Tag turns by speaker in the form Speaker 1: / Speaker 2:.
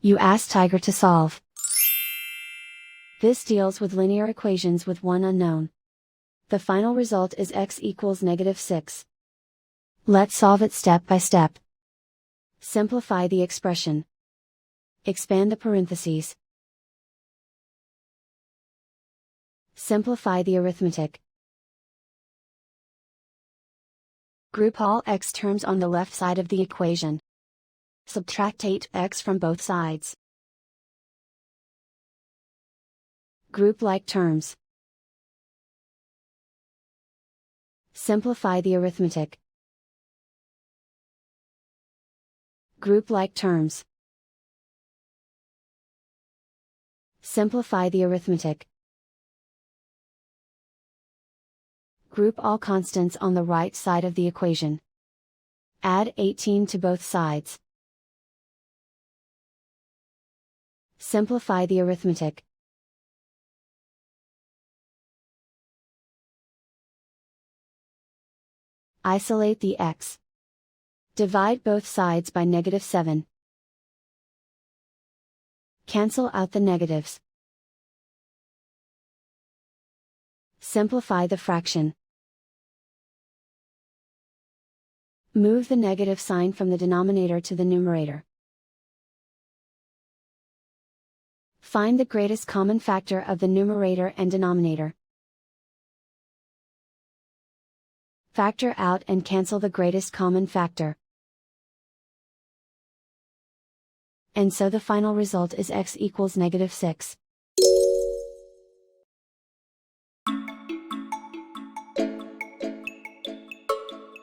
Speaker 1: You ask Tiger to solve. This deals with linear equations with one unknown. The final result is x equals -6. Let's solve it step by step. Simplify the expression. Expand the parentheses. Simplify the arithmetic. Group all x terms on the left side of the equation. Subtract 8x from both sides. Group like terms. Simplify the arithmetic. Group like terms. Simplify the arithmetic. Group all constants on the right side of the equation. Add 18 to both sides. Simplify the arithmetic. Isolate the x. Divide both sides by -7. Cancel out the negatives. Simplify the fraction. Move the negative sign from the denominator to the numerator. Find the greatest common factor of the numerator and denominator. Factor out and cancel the greatest common factor. And so the final result is x equals -6.